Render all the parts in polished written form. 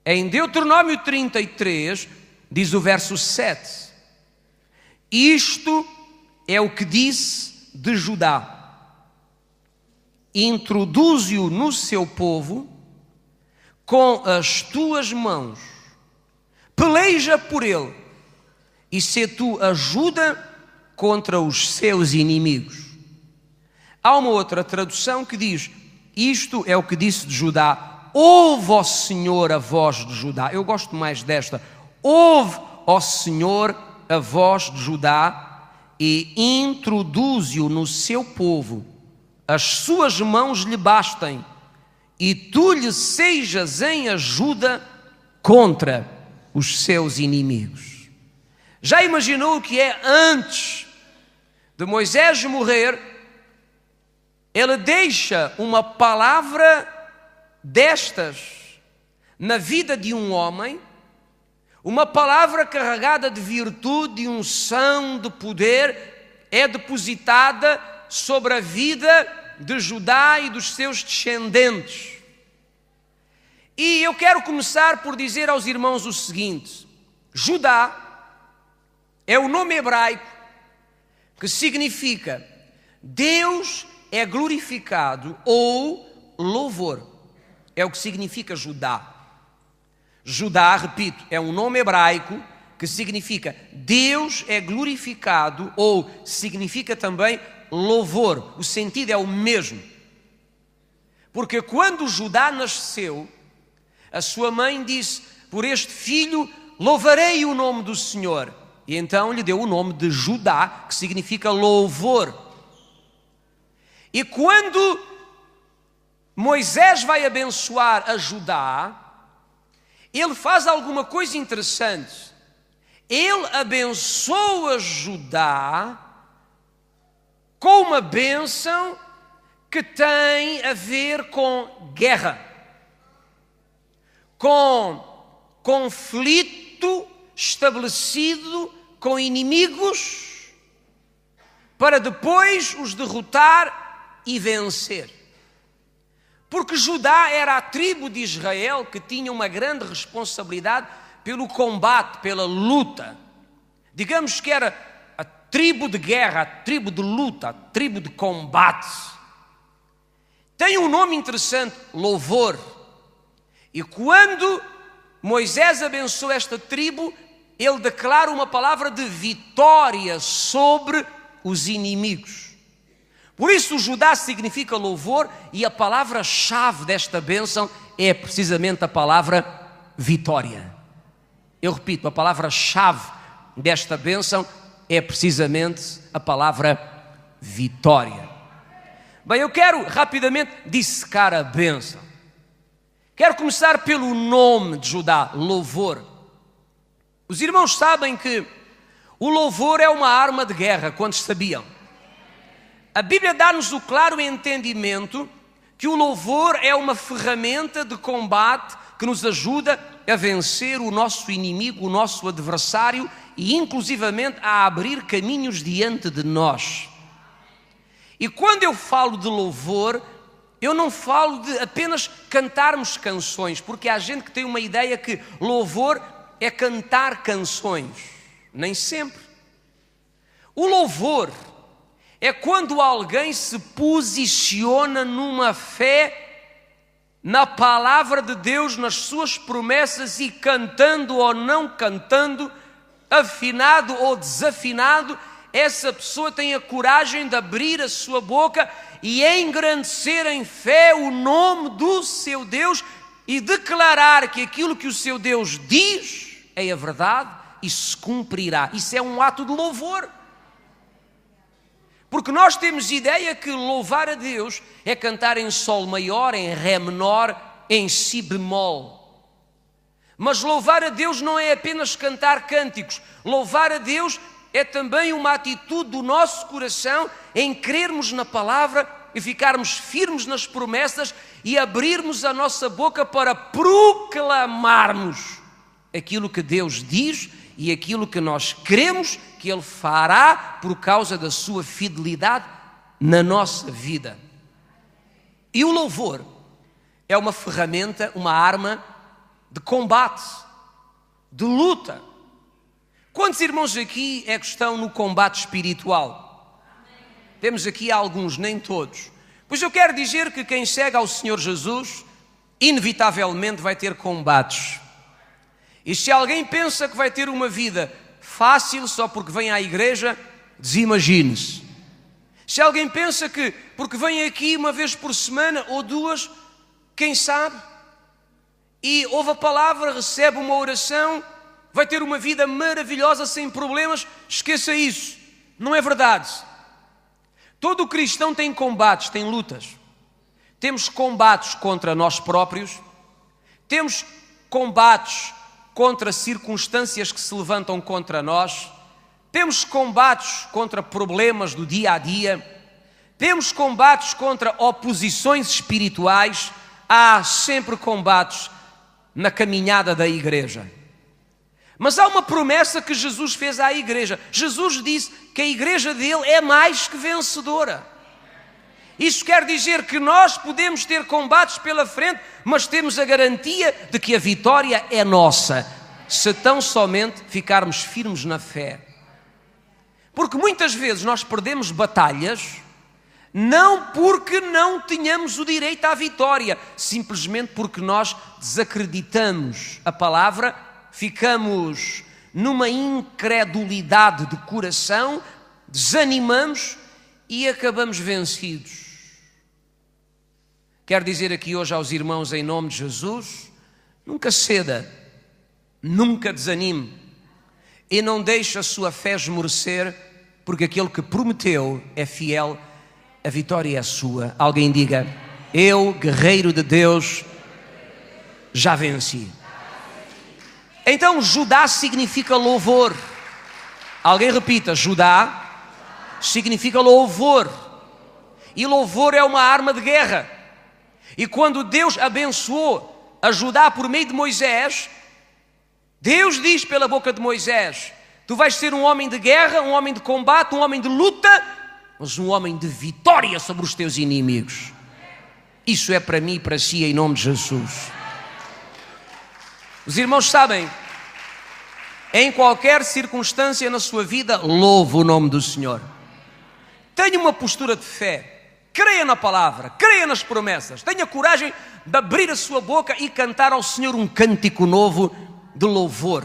Em Deuteronômio 33, diz o verso 7: isto é o que disse de Judá: introduze-o no seu povo com as tuas mãos, peleja por ele, e sê tu ajuda contra os seus inimigos. Há uma outra tradução que diz: isto é o que disse de Judá: ouve, ó Senhor, a voz de Judá. Eu gosto mais desta: ouve, ó Senhor, a voz de Judá, e introduze-o no seu povo, as suas mãos lhe bastem, e tu lhe sejas em ajuda contra os seus inimigos. Já imaginou o que é antes de Moisés morrer? Ele deixa uma palavra destas na vida de um homem, uma palavra carregada de virtude, de unção, de poder, é depositada sobre a vida de Judá e dos seus descendentes. E eu quero começar por dizer aos irmãos o seguinte: Judá é o nome hebraico que significa Deus é glorificado ou louvor. É o que significa Judá. Judá, repito, é um nome hebraico que significa Deus é glorificado ou significa também louvor. O sentido é o mesmo. Porque quando Judá nasceu, a sua mãe disse: por este filho louvarei o nome do Senhor. E então lhe deu o nome de Judá, que significa louvor. E quando Moisés vai abençoar a Judá, ele faz alguma coisa interessante. Ele abençoa Judá com uma bênção que tem a ver com guerra, com conflito estabelecido com inimigos, para depois os derrotar e vencer. Porque Judá era a tribo de Israel que tinha uma grande responsabilidade pelo combate, pela luta. Digamos que era a tribo de guerra, a tribo de luta, a tribo de combate. Tem um nome interessante: louvor. E quando Moisés abençoa esta tribo, ele declara uma palavra de vitória sobre os inimigos. Por isso o Judá significa louvor, e a palavra-chave desta bênção é precisamente a palavra vitória. Eu repito, a palavra-chave desta bênção é precisamente a palavra vitória. Bem, eu quero rapidamente dissecar a bênção. Quero começar pelo nome de Judá, louvor. Os irmãos sabem que o louvor é uma arma de guerra, quantos sabiam? A Bíblia dá-nos o claro entendimento que o louvor é uma ferramenta de combate que nos ajuda a vencer o nosso inimigo, o nosso adversário, e inclusivamente a abrir caminhos diante de nós. E quando eu falo de louvor, eu não falo de apenas cantarmos canções, porque há gente que tem uma ideia que louvor é cantar canções. Nem sempre. O louvor é quando alguém se posiciona numa fé na palavra de Deus, nas suas promessas, e cantando ou não cantando, afinado ou desafinado, essa pessoa tem a coragem de abrir a sua boca e engrandecer em fé o nome do seu Deus e declarar que aquilo que o seu Deus diz é a verdade e se cumprirá. Isso é um ato de louvor. Porque nós temos ideia que louvar a Deus é cantar em sol maior, em ré menor, em si bemol. Mas louvar a Deus não é apenas cantar cânticos. Louvar a Deus é também uma atitude do nosso coração em crermos na palavra e ficarmos firmes nas promessas e abrirmos a nossa boca para proclamarmos aquilo que Deus diz e aquilo que nós cremos que Ele fará por causa da sua fidelidade na nossa vida. E o louvor é uma ferramenta, uma arma de combate, de luta. Quantos irmãos aqui é que estão no combate espiritual? Temos aqui alguns, nem todos. Pois eu quero dizer que quem segue ao Senhor Jesus, inevitavelmente vai ter combates. E se alguém pensa que vai ter uma vida fácil só porque vem à igreja, desimagine-se. Se alguém pensa que porque vem aqui uma vez por semana ou duas, quem sabe, e ouve a palavra, recebe uma oração, vai ter uma vida maravilhosa sem problemas, esqueça isso. Não é verdade. Todo cristão tem combates, tem lutas. Temos combates contra nós próprios, temos combates contra circunstâncias que se levantam contra nós, temos combates contra problemas do dia a dia, temos combates contra oposições espirituais, há sempre combates na caminhada da igreja. Mas há uma promessa que Jesus fez à igreja. Jesus disse que a igreja dele é mais que vencedora. Isso quer dizer que nós podemos ter combates pela frente, mas temos a garantia de que a vitória é nossa, se tão somente ficarmos firmes na fé. Porque muitas vezes nós perdemos batalhas, não porque não tenhamos o direito à vitória, simplesmente porque nós desacreditamos a palavra, ficamos numa incredulidade de coração, desanimamos e acabamos vencidos. Quero dizer aqui hoje aos irmãos, em nome de Jesus, nunca ceda, nunca desanime e não deixe a sua fé esmorecer, porque aquele que prometeu é fiel, a vitória é sua. Alguém diga: eu, guerreiro de Deus, já venci. Então Judá significa louvor. Alguém repita: Judá significa louvor. E louvor é uma arma de guerra. E quando Deus abençoou a Judá por meio de Moisés, Deus diz pela boca de Moisés: tu vais ser um homem de guerra, um homem de combate, um homem de luta, mas um homem de vitória sobre os teus inimigos. Isso é para mim e para si, em nome de Jesus. Os irmãos sabem, em qualquer circunstância na sua vida, louve o nome do Senhor. Tenha uma postura de fé. Creia na palavra, creia nas promessas. Tenha coragem de abrir a sua boca e cantar ao Senhor um cântico novo de louvor.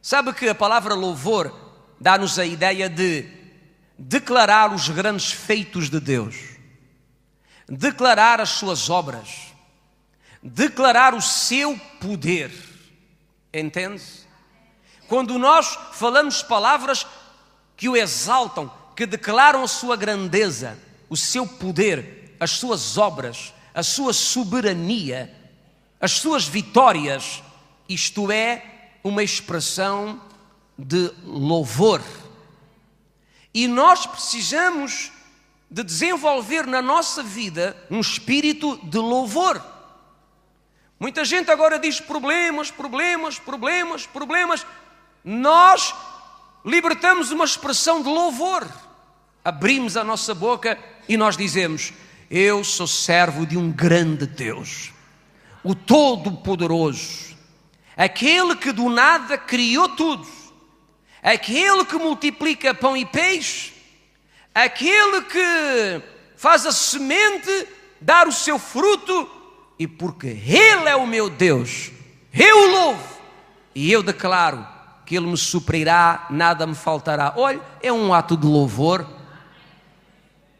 Sabe que a palavra louvor dá-nos a ideia de declarar os grandes feitos de Deus, declarar as suas obras, declarar o seu poder. Entende? Quando nós falamos palavras que o exaltam, que declaram a sua grandeza, o seu poder, as suas obras, a sua soberania, as suas vitórias, isto é uma expressão de louvor. E nós precisamos de desenvolver na nossa vida um espírito de louvor. Muita gente agora diz problemas, problemas, problemas, problemas. Nós libertamos uma expressão de louvor. Abrimos a nossa boca e nós dizemos: eu sou servo de um grande Deus, o Todo-Poderoso, aquele que do nada criou tudo, aquele que multiplica pão e peixe, aquele que faz a semente dar o seu fruto, e porque Ele é o meu Deus, eu o louvo e eu declaro que Ele me suprirá, nada me faltará. Olha, é um ato de louvor.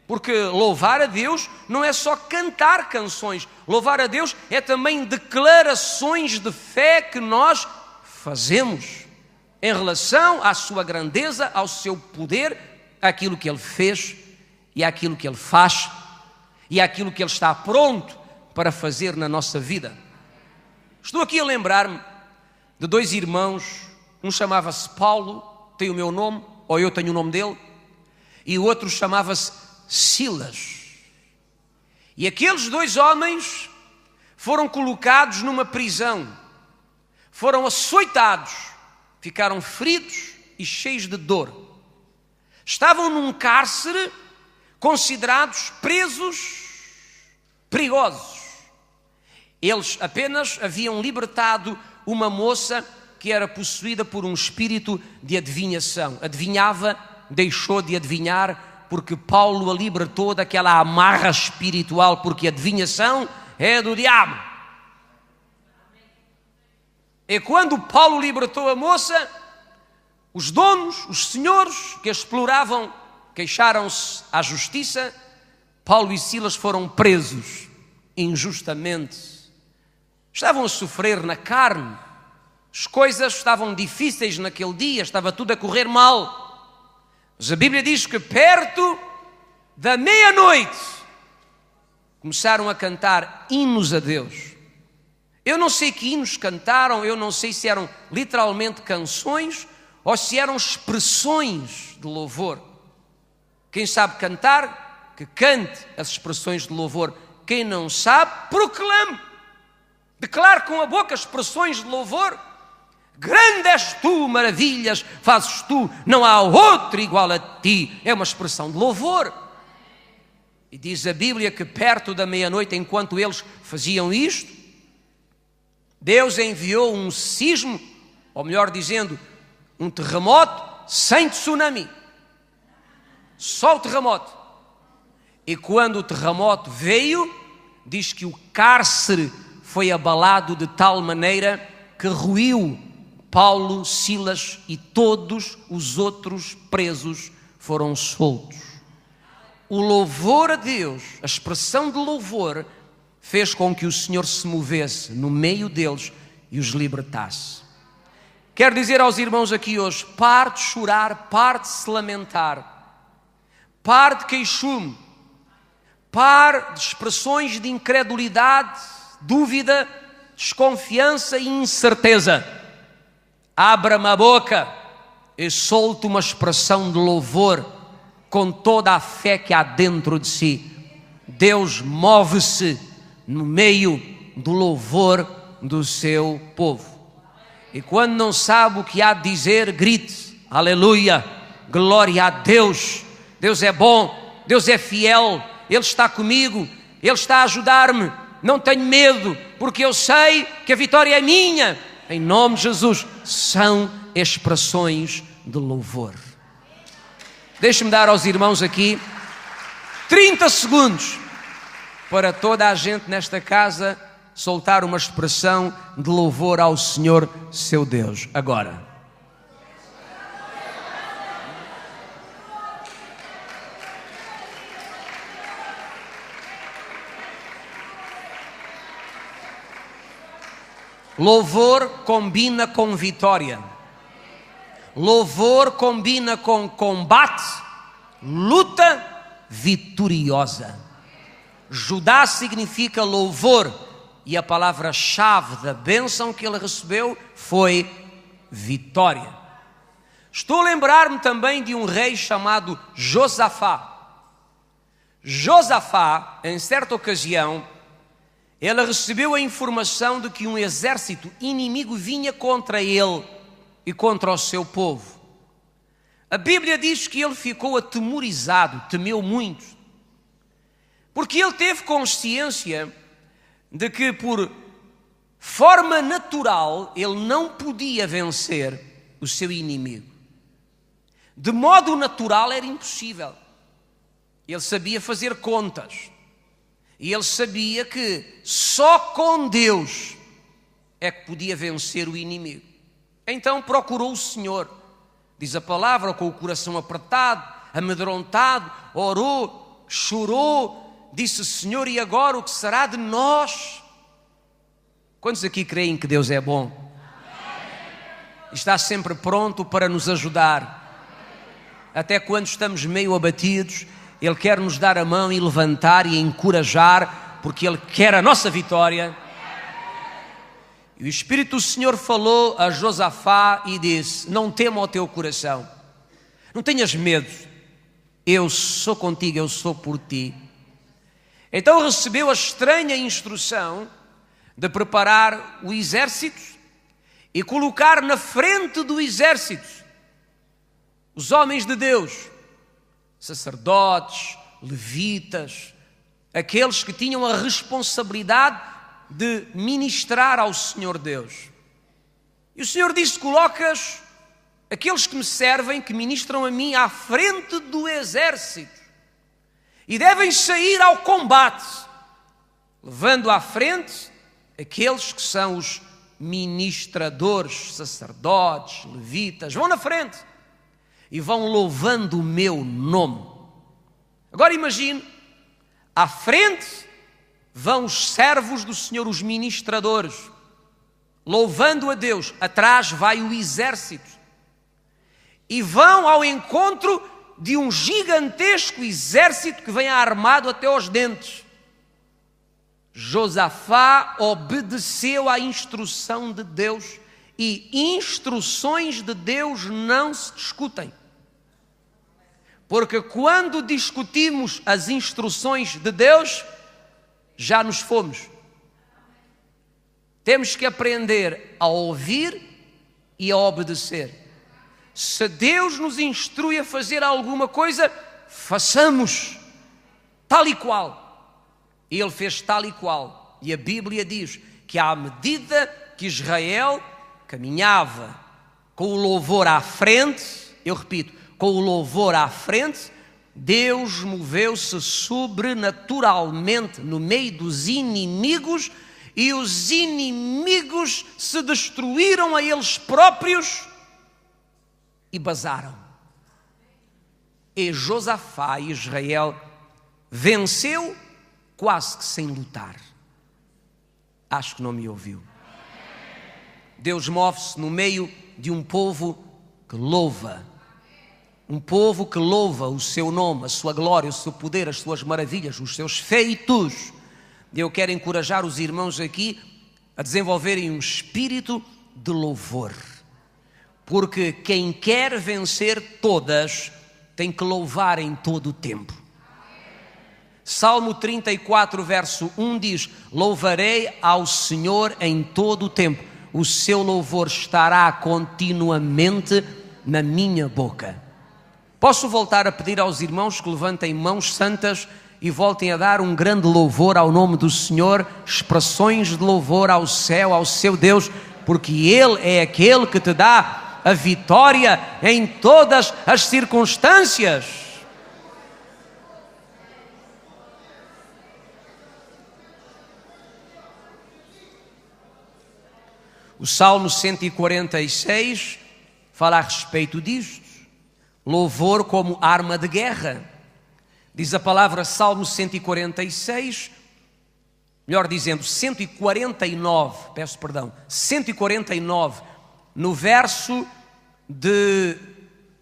Porque louvar a Deus não é só cantar canções. Louvar a Deus é também declarações de fé que nós fazemos em relação à sua grandeza, ao seu poder, àquilo que Ele fez e àquilo que Ele faz e àquilo que Ele está pronto para fazer na nossa vida. Estou aqui a lembrar-me de dois irmãos. Um chamava-se Paulo, tem o meu nome, ou eu tenho o nome dele, e o outro chamava-se Silas. E aqueles dois homens foram colocados numa prisão, foram açoitados, ficaram feridos e cheios de dor. Estavam num cárcere, considerados presos perigosos. Eles apenas haviam libertado uma moça que era possuída por um espírito de adivinhação. Adivinhava, deixou de adivinhar, porque Paulo a libertou daquela amarra espiritual, porque a adivinhação é do diabo. E quando Paulo libertou a moça, os donos, os senhores que a exploravam, queixaram-se à justiça. Paulo e Silas foram presos injustamente. Estavam a sofrer na carne. As coisas estavam difíceis naquele dia, estava tudo a correr mal. Mas a Bíblia diz que perto da meia-noite começaram a cantar hinos a Deus. Eu não sei que hinos cantaram, eu não sei se eram literalmente canções ou se eram expressões de louvor. Quem sabe cantar, que cante as expressões de louvor. Quem não sabe, proclame. Declare com a boca expressões de louvor. Grande és tu, maravilhas fazes tu, não há outro igual a ti. É uma expressão de louvor. E diz a Bíblia que perto da meia-noite, enquanto eles faziam isto, Deus enviou um sismo, ou melhor dizendo, um terremoto sem tsunami. Só o terremoto. E quando o terremoto veio, diz que o cárcere foi abalado de tal maneira que ruiu. Paulo, Silas e todos os outros presos foram soltos. O louvor a Deus, a expressão de louvor, fez com que o Senhor se movesse no meio deles e os libertasse. Quero dizer aos irmãos aqui hoje, pare de chorar, pare de se lamentar, pare de queixume, pare de expressões de incredulidade, dúvida, desconfiança e incerteza. Abra-me a boca e solte uma expressão de louvor com toda a fé que há dentro de si. Deus move-se no meio do louvor do seu povo. E quando não sabe o que há de dizer, grite, aleluia, glória a Deus. Deus é bom, Deus é fiel, Ele está comigo, Ele está a ajudar-me. Não tenho medo, porque eu sei que a vitória é minha. Em nome de Jesus, são expressões de louvor. Deixe-me dar aos irmãos aqui 30 segundos para toda a gente nesta casa soltar uma expressão de louvor ao Senhor, seu Deus. Agora. Louvor combina com vitória. Louvor combina com combate, luta vitoriosa. Judá significa louvor, e a palavra-chave da bênção que ele recebeu foi vitória. Estou a lembrar-me também de um rei chamado Josafá. Josafá, em certa ocasião, ele recebeu a informação de que um exército inimigo vinha contra ele e contra o seu povo. A Bíblia diz que ele ficou atemorizado, temeu muito, porque ele teve consciência de que por forma natural ele não podia vencer o seu inimigo. De modo natural era impossível. Ele sabia fazer contas. E ele sabia que só com Deus é que podia vencer o inimigo. Então procurou o Senhor, diz a palavra, com o coração apertado, amedrontado, orou, chorou, disse: Senhor, e agora o que será de nós? Quantos aqui creem que Deus é bom? Está sempre pronto para nos ajudar. Até quando estamos meio abatidos, Ele quer nos dar a mão e levantar e encorajar, porque Ele quer a nossa vitória. E o Espírito do Senhor falou a Josafá e disse: não tema o teu coração, não tenhas medo, eu sou contigo, eu sou por ti. Então recebeu a estranha instrução de preparar o exército e colocar na frente do exército os homens de Deus, sacerdotes, levitas, aqueles que tinham a responsabilidade de ministrar ao Senhor Deus. E o Senhor disse: colocas aqueles que me servem, que ministram a mim, à frente do exército, e devem sair ao combate, levando à frente aqueles que são os ministradores, sacerdotes, levitas. Vão na frente e vão louvando o meu nome. Agora imagine, à frente vão os servos do Senhor, os ministradores, louvando a Deus. Atrás vai o exército. E vão ao encontro de um gigantesco exército que vem armado até aos dentes. Josafá obedeceu à instrução de Deus, e instruções de Deus não se discutem. Porque quando discutimos as instruções de Deus, já nos fomos. Temos que aprender a ouvir e a obedecer. Se Deus nos instrui a fazer alguma coisa, façamos tal e qual. E ele fez tal e qual. E a Bíblia diz que à medida que Israel caminhava com o louvor à frente, eu repito, com o louvor à frente, Deus moveu-se sobrenaturalmente no meio dos inimigos, e os inimigos se destruíram a eles próprios e basaram. E Josafá e Israel venceu quase que sem lutar. Acho que não me ouviu. Deus move-se no meio de um povo que louva. Um povo que louva o seu nome, a sua glória, o seu poder, as suas maravilhas, os seus feitos. Eu quero encorajar os irmãos aqui a desenvolverem um espírito de louvor. Porque quem quer vencer todas tem que louvar em todo o tempo. Salmo 34, verso 1 diz: louvarei ao Senhor em todo o tempo, o seu louvor estará continuamente na minha boca. Posso voltar a pedir aos irmãos que levantem mãos santas e voltem a dar um grande louvor ao nome do Senhor, expressões de louvor ao céu, ao seu Deus, porque Ele é aquele que te dá a vitória em todas as circunstâncias. O Salmo 146 fala a respeito disto. Louvor como arma de guerra. Diz a palavra Salmo 146, melhor dizendo 149, peço perdão, 149, no verso de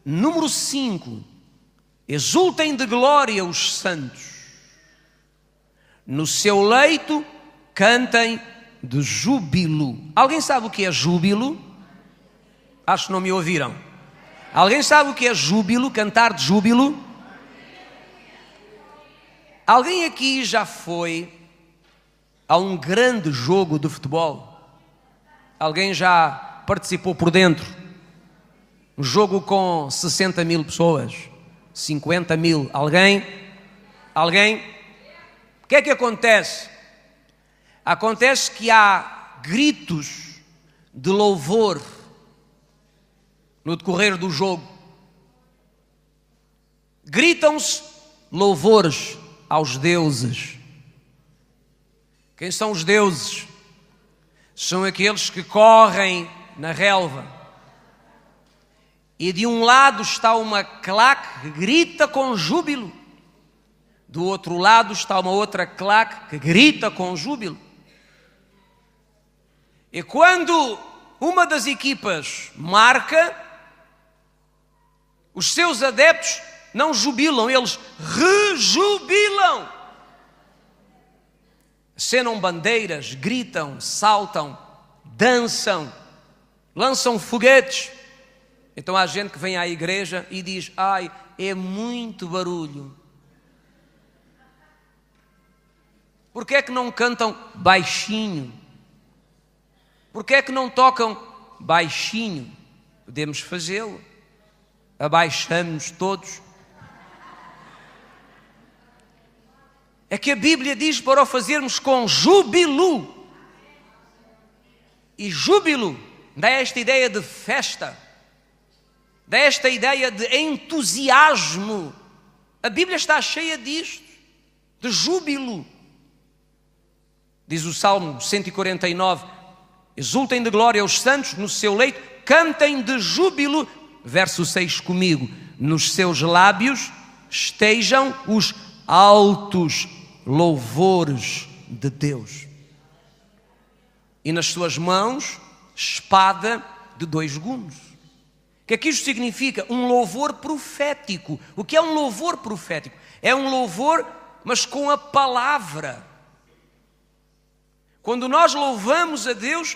número 5. Exultem de glória os santos. No seu leito cantem de júbilo. Alguém sabe o que é júbilo? Acho que não me ouviram. Alguém sabe o que é júbilo, cantar de júbilo? Alguém aqui já foi a um grande jogo de futebol? Alguém já participou por dentro? Um jogo com 60 mil pessoas, 50 mil. Alguém? O que é que acontece? Acontece que há gritos de louvor no decorrer do jogo. Gritam-se louvores aos deuses. Quem são os deuses? São aqueles que correm na relva. E de um lado está uma claque que grita com júbilo. Do outro lado está uma outra claque que grita com júbilo. E quando uma das equipas marca, os seus adeptos não jubilam, eles rejubilam. Acenam bandeiras, gritam, saltam, dançam, lançam foguetes. Então há gente que vem à igreja e diz: ai, é muito barulho. Por que é que não cantam baixinho? Por que é que não tocam baixinho? Podemos fazê-lo. Abaixamos todos. É que a Bíblia diz para o fazermos com júbilo. E júbilo dá esta ideia de festa, dá esta ideia de entusiasmo. A Bíblia está cheia disto, de júbilo. Diz o Salmo 149, exultem de glória os santos no seu leito, cantem de júbilo, verso 6 comigo, nos seus lábios estejam os altos louvores de Deus. E nas suas mãos, espada de 2 gumes. O que é que isto significa? Um louvor profético. O que é um louvor profético? É um louvor, mas com a palavra. Quando nós louvamos a Deus,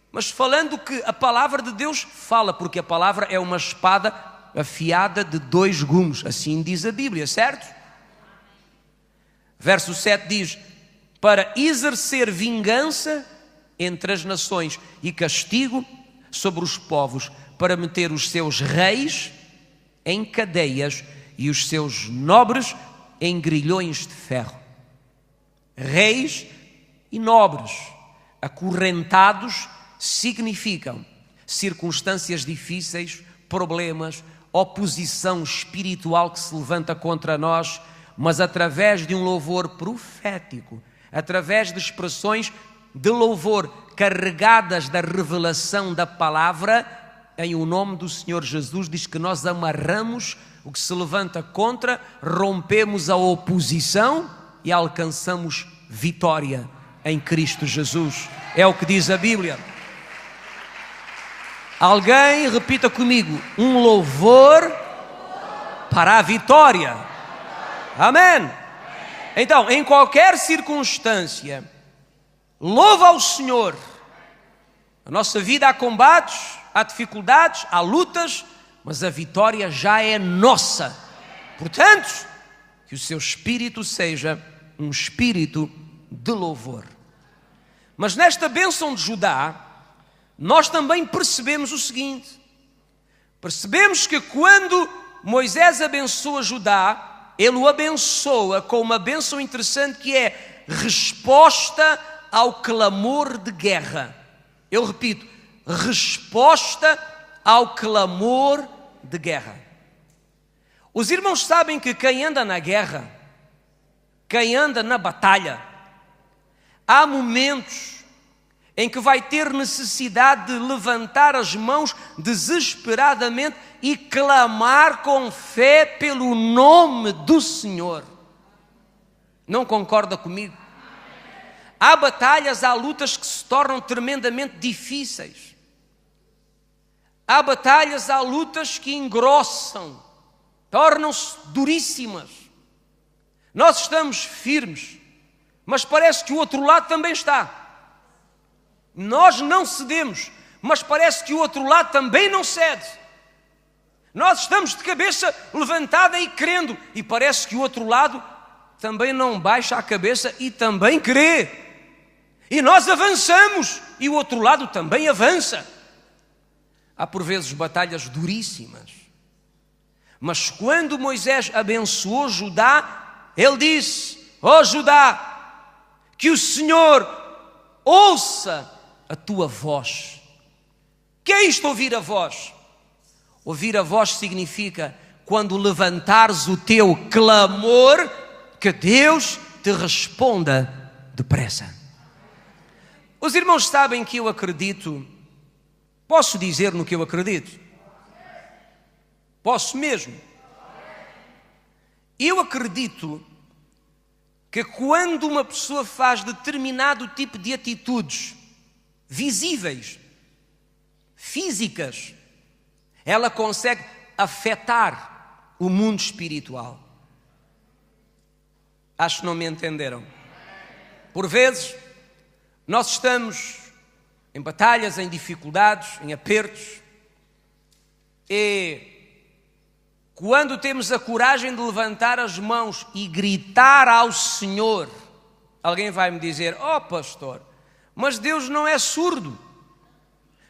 mas falando que a palavra de Deus fala, porque a palavra é uma espada afiada de 2 gumes, assim diz a Bíblia, certo? Verso 7 diz, para exercer vingança entre as nações e castigo sobre os povos, para meter os seus reis em cadeias e os seus nobres em grilhões de ferro. Reis e nobres, acorrentados, significam circunstâncias difíceis, problemas, oposição espiritual que se levanta contra nós, mas através de um louvor profético, através de expressões de louvor carregadas da revelação da palavra, em o nome do Senhor Jesus, diz que nós amarramos o que se levanta contra, rompemos a oposição e alcançamos vitória em Cristo Jesus. É o que diz a Bíblia. Alguém repita comigo, um louvor para a vitória. Amém. Então, em qualquer circunstância, louva ao Senhor. Na nossa vida há combates, há dificuldades, há lutas, mas a vitória já é nossa. Portanto, que o seu espírito seja um espírito de louvor. Mas nesta bênção de Judá, nós também percebemos o seguinte. Percebemos que quando Moisés abençoa Judá, ele o abençoa com uma bênção interessante que é resposta ao clamor de guerra. Eu repito, resposta ao clamor de guerra. Os irmãos sabem que quem anda na guerra, quem anda na batalha, há momentos em que vai ter necessidade de levantar as mãos desesperadamente e clamar com fé pelo nome do Senhor. Não concorda comigo? Há batalhas, há lutas que se tornam tremendamente difíceis. Há batalhas, há lutas que engrossam, tornam-se duríssimas. Nós estamos firmes, mas parece que o outro lado também está. Nós não cedemos, mas parece que o outro lado também não cede. Nós estamos de cabeça levantada e crendo, e parece que o outro lado também não baixa a cabeça e também crê. E nós avançamos, e o outro lado também avança. Há por vezes batalhas duríssimas. Mas quando Moisés abençoou Judá, ele disse, ó Judá, que o Senhor ouça a tua voz. O que é isto, ouvir a voz? Ouvir a voz significa quando levantares o teu clamor, que Deus te responda depressa. Os irmãos sabem que eu acredito, posso dizer no que eu acredito? Posso mesmo? Eu acredito que quando uma pessoa faz determinado tipo de atitudes visíveis, físicas, ela consegue afetar o mundo espiritual. Acho que não me entenderam. Por vezes, nós estamos em batalhas, em dificuldades, em apertos, e quando temos a coragem de levantar as mãos e gritar ao Senhor, alguém vai me dizer, ó pastor, mas Deus não é surdo.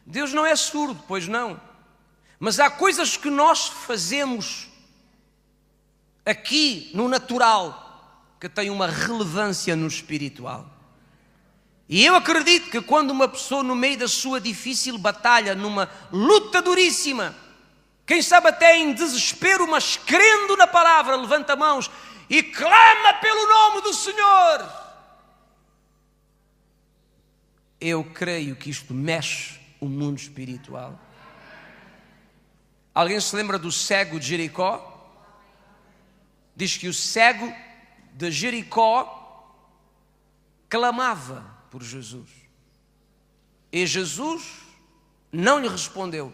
Deus não é surdo, pois não. Mas há coisas que nós fazemos aqui no natural que têm uma relevância no espiritual. E eu acredito que quando uma pessoa no meio da sua difícil batalha, numa luta duríssima, quem sabe até em desespero, mas crendo na palavra, levanta mãos e clama pelo nome do Senhor. Eu creio que isto mexe o mundo espiritual. Alguém se lembra do cego de Jericó? Diz que o cego de Jericó clamava por Jesus. E Jesus não lhe respondeu.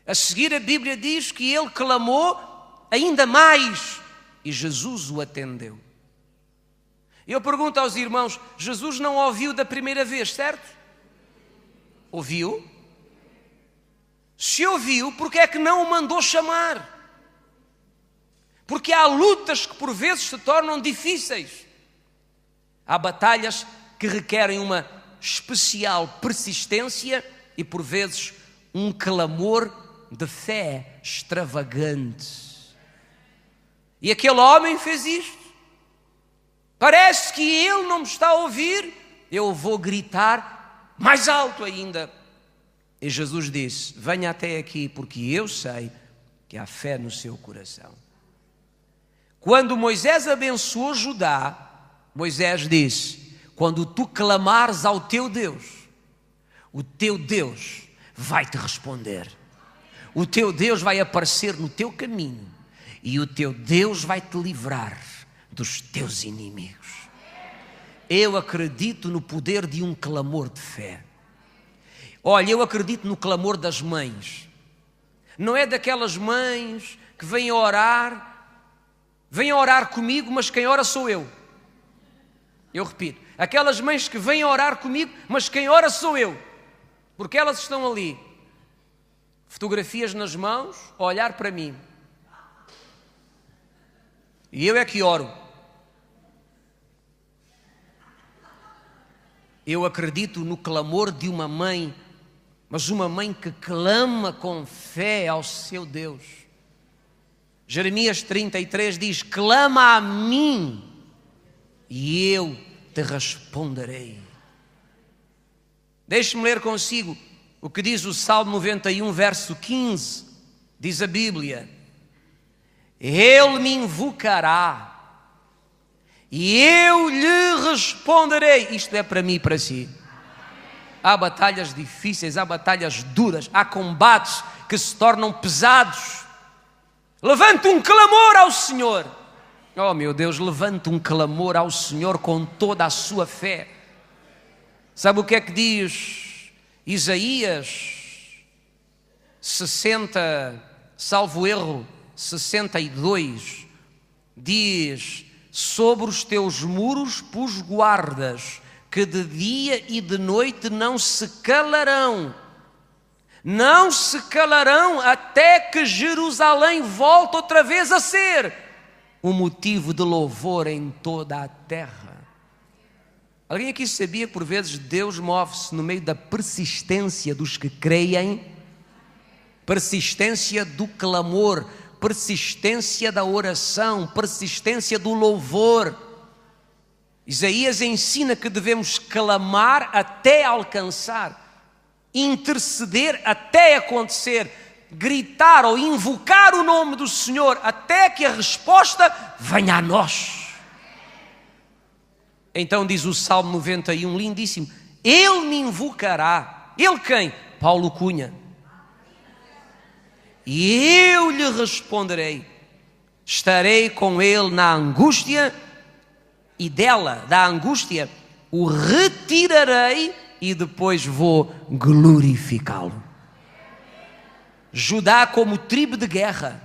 A seguir a Bíblia diz que ele clamou ainda mais e Jesus o atendeu. Eu pergunto aos irmãos, Jesus não ouviu da primeira vez, certo? Ouviu? Se ouviu, porque é que não o mandou chamar? Porque há lutas que por vezes se tornam difíceis. Há batalhas que requerem uma especial persistência e por vezes um clamor de fé extravagante. E aquele homem fez isto. Parece que ele não me está a ouvir, eu vou gritar mais alto ainda. E Jesus disse: venha até aqui, porque eu sei que há fé no seu coração. Quando Moisés abençoou Judá, Moisés disse: quando tu clamares ao teu Deus, o teu Deus vai te responder. O teu Deus vai aparecer no teu caminho e o teu Deus vai te livrar dos teus inimigos. Eu acredito no poder de um clamor de fé. Olha, eu acredito no clamor das mães. Não é daquelas mães que vêm orar comigo, mas quem ora sou eu. Eu repito, aquelas mães que vêm orar comigo, mas quem ora sou eu. Porque elas estão ali, fotografias nas mãos, a olhar para mim. E eu é que oro. Eu acredito no clamor de uma mãe, mas uma mãe que clama com fé ao seu Deus. Jeremias 33 diz: clama a mim e eu te responderei. Deixe-me ler consigo o que diz o Salmo 91, verso 15. Diz a Bíblia: Ele me invocará e eu lhe responderei. Isto é para mim e para si. Há batalhas difíceis, há batalhas duras, há combates que se tornam pesados. Levante um clamor ao Senhor. Oh meu Deus, levante um clamor ao Senhor com toda a sua fé. Sabe o que é que diz Isaías 60, salvo erro, 62? Diz: sobre os teus muros pus guardas, que de dia e de noite não se calarão. Não se calarão até que Jerusalém volte outra vez a ser um motivo de louvor em toda a terra. Alguém aqui sabia que por vezes Deus move-se no meio da persistência dos que creem? Persistência do clamor, persistência da oração, persistência do louvor. Isaías ensina que devemos clamar até alcançar, interceder até acontecer, gritar ou invocar o nome do Senhor até que a resposta venha a nós. Então diz o Salmo 91, lindíssimo: Ele me invocará. Ele quem? Paulo Cunha. E eu lhe responderei. Estarei com ele na angústia e dela, da angústia, o retirarei e depois vou glorificá-lo. Judá como tribo de guerra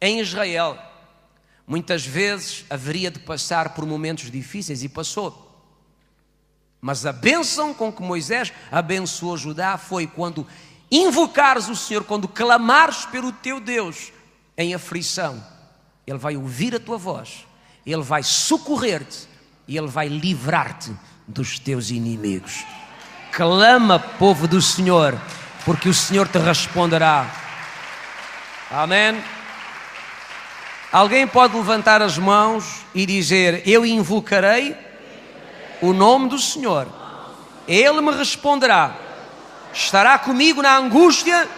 em Israel, muitas vezes haveria de passar por momentos difíceis e passou. Mas a bênção com que Moisés abençoou Judá foi quando invocares o Senhor, quando clamares pelo teu Deus em aflição, Ele vai ouvir a tua voz, Ele vai socorrer-te e Ele vai livrar-te dos teus inimigos. Clama, povo do Senhor, porque o Senhor te responderá. Amém? Alguém pode levantar as mãos e dizer: eu invocarei o nome do Senhor Ele me responderá, estará comigo na angústia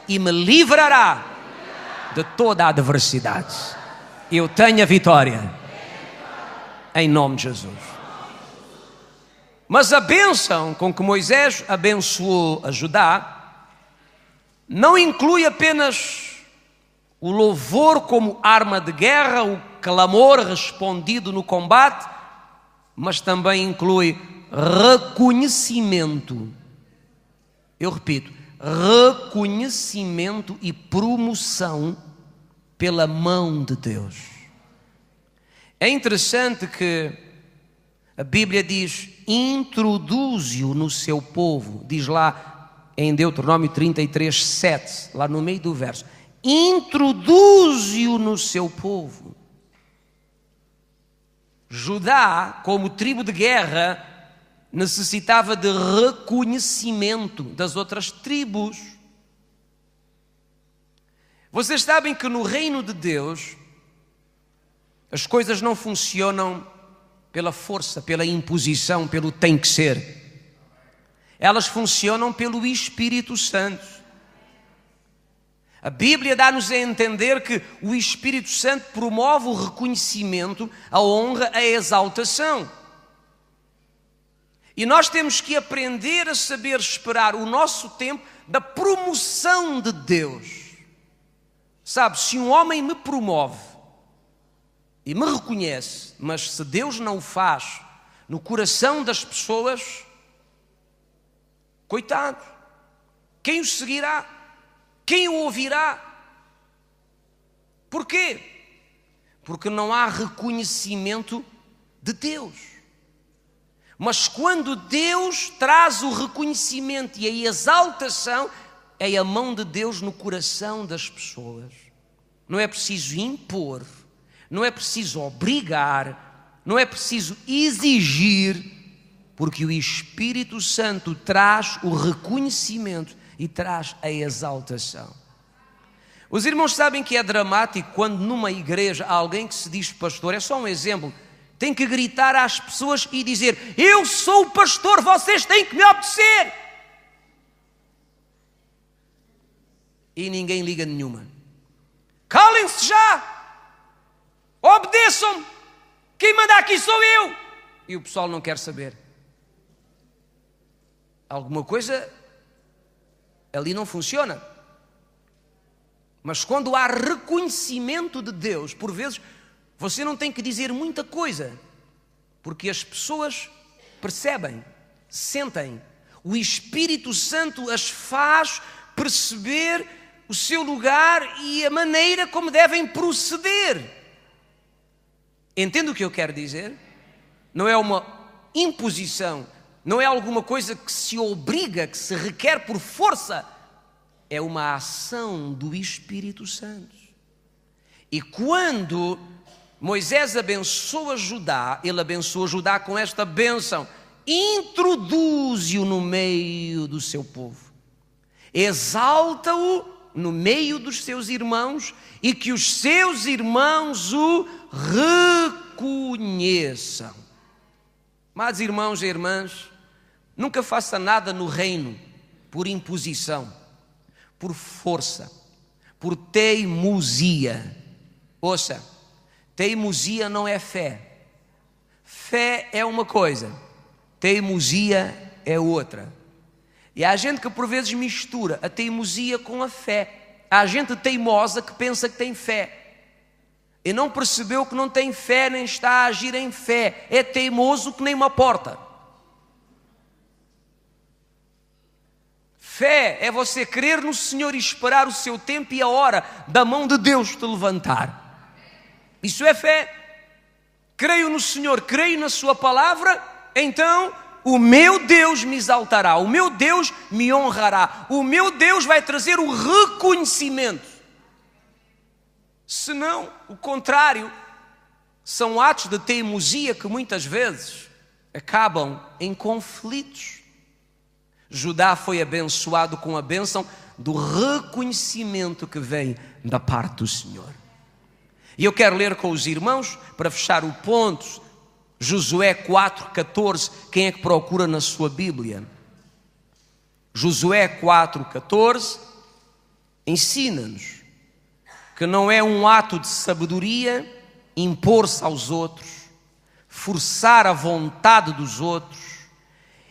e me livrará de toda a adversidade. Eu tenho a vitória, em nome de Jesus. Mas a bênção com que Moisés abençoou a Judá não inclui apenas o louvor como arma de guerra, o clamor respondido no combate, mas também inclui reconhecimento. Eu repito, reconhecimento e promoção pela mão de Deus. É interessante que a Bíblia diz, introduze-o no seu povo, diz lá em Deuteronômio 33, 7, lá no meio do verso, introduze-o no seu povo. Judá, como tribo de guerra, necessitava de reconhecimento das outras tribos. Vocês sabem que no reino de Deus, as coisas não funcionam pela força, pela imposição, pelo tem que ser. Elas funcionam pelo Espírito Santo. A Bíblia dá-nos a entender que o Espírito Santo promove o reconhecimento, a honra, a exaltação. E nós temos que aprender a saber esperar o nosso tempo da promoção de Deus. Sabe, se um homem me promove e me reconhece, mas se Deus não o faz no coração das pessoas, coitado, quem o seguirá? Quem o ouvirá? Porquê? Porque não há reconhecimento de Deus. Mas quando Deus traz o reconhecimento e a exaltação, é a mão de Deus no coração das pessoas. Não é preciso impor, não é preciso obrigar, não é preciso exigir, porque o Espírito Santo traz o reconhecimento e traz a exaltação. Os irmãos sabem que é dramático quando numa igreja há alguém que se diz pastor, é só um exemplo, tem que gritar às pessoas e dizer, eu sou o pastor, vocês têm que me obedecer. E ninguém liga nenhuma. Calem-se já, obedeçam-me, quem manda aqui sou eu. E o pessoal não quer saber. Alguma coisa ali não funciona. Mas quando há reconhecimento de Deus, por vezes você não tem que dizer muita coisa, porque as pessoas percebem, sentem. O Espírito Santo as faz perceber o seu lugar e a maneira como devem proceder. Entende o que eu quero dizer? Não é uma imposição, não é alguma coisa que se obriga, que se requer por força. É uma ação do Espírito Santo. E quando Moisés abençoa Judá, ele abençoa Judá com esta bênção, introduze-o no meio do seu povo, exalta-o no meio dos seus irmãos e que os seus irmãos o reconheçam. Mas irmãos e irmãs, nunca faça nada no reino por imposição, por força, por teimosia. Ouça, teimosia não é fé. Fé é uma coisa, teimosia é outra. E há gente que por vezes mistura a teimosia com a fé. Há gente teimosa que pensa que tem fé e não percebeu que não tem fé nem está a agir em fé. É teimoso que nem uma porta. Fé é você crer no Senhor e esperar o seu tempo e a hora da mão de Deus te levantar. Isso é fé. Creio no Senhor, creio na sua palavra, então o meu Deus me exaltará, o meu Deus me honrará, o meu Deus vai trazer o reconhecimento. Senão, o contrário, são atos de teimosia que muitas vezes acabam em conflitos. Judá foi abençoado com a bênção do reconhecimento que vem da parte do Senhor. E eu quero ler com os irmãos, para fechar o ponto, Josué 4,14, quem é que procura na sua Bíblia? Josué 4,14 ensina-nos que não é um ato de sabedoria impor-se aos outros, forçar a vontade dos outros,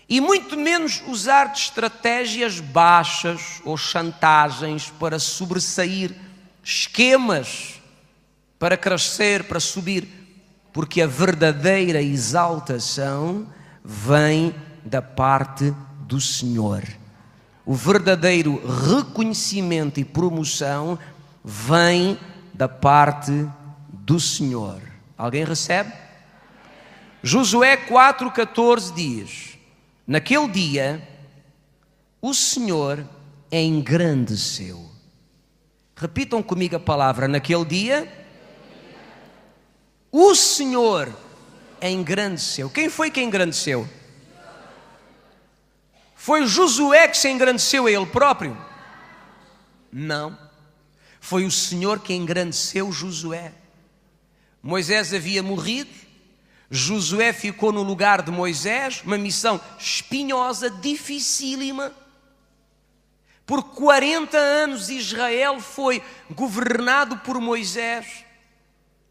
e muito menos usar de estratégias baixas ou chantagens para sobressair, esquemas para crescer, para subir, porque a verdadeira exaltação vem da parte do Senhor. O verdadeiro reconhecimento e promoção vem da parte do Senhor. Alguém recebe? Josué 4,14 diz: naquele dia o Senhor engrandeceu. Repitam comigo a palavra: naquele dia o Senhor engrandeceu. Quem foi que engrandeceu? Foi Josué que se engrandeceu a ele próprio? Não. Foi o Senhor que engrandeceu Josué. Moisés havia morrido, Josué ficou no lugar de Moisés, uma missão espinhosa, dificílima. Por 40 anos Israel foi governado por Moisés.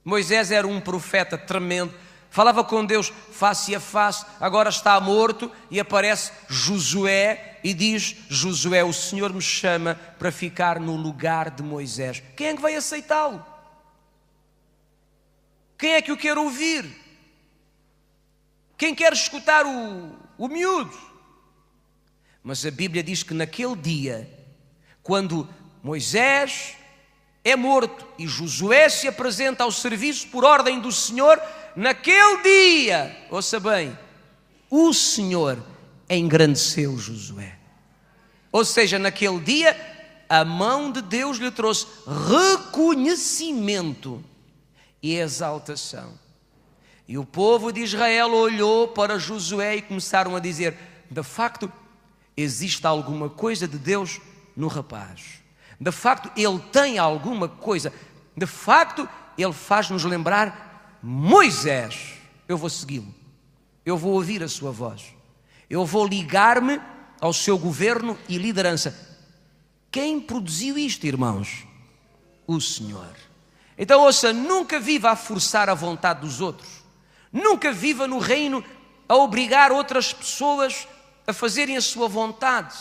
Moisés era um profeta tremendo, falava com Deus face a face, agora está morto, e aparece Josué e diz: Josué, o Senhor me chama para ficar no lugar de Moisés. Quem é que vai aceitá-lo? Quem é que o quer ouvir? Quem quer escutar o miúdo? Mas a Bíblia diz que naquele dia, quando Moisés é morto e Josué se apresenta ao serviço por ordem do Senhor, naquele dia, ouça bem, o Senhor engrandeceu Josué. Ou seja, naquele dia, a mão de Deus lhe trouxe reconhecimento e exaltação. E o povo de Israel olhou para Josué e começaram a dizer: de facto, existe alguma coisa de Deus no rapaz. De facto, ele tem alguma coisa. De facto, ele faz-nos lembrar Moisés. Eu vou segui-lo. Eu vou ouvir a sua voz. Eu vou ligar-me ao seu governo e liderança. Quem produziu isto, irmãos? O Senhor. Então, ouça, nunca viva a forçar a vontade dos outros. Nunca viva no reino a obrigar outras pessoas a fazerem a sua vontade.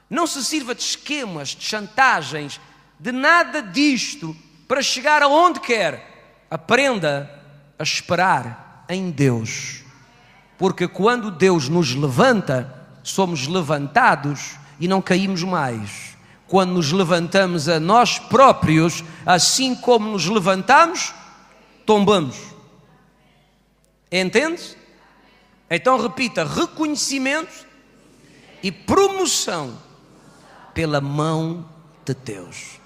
Não se sirva de esquemas, de chantagens, de nada disto para chegar aonde quer. Aprenda a esperar em Deus. Porque quando Deus nos levanta, somos levantados e não caímos mais. Quando nos levantamos a nós próprios, assim como nos levantamos, tombamos. Entende? Então repita: reconhecimento e promoção pela mão de Deus.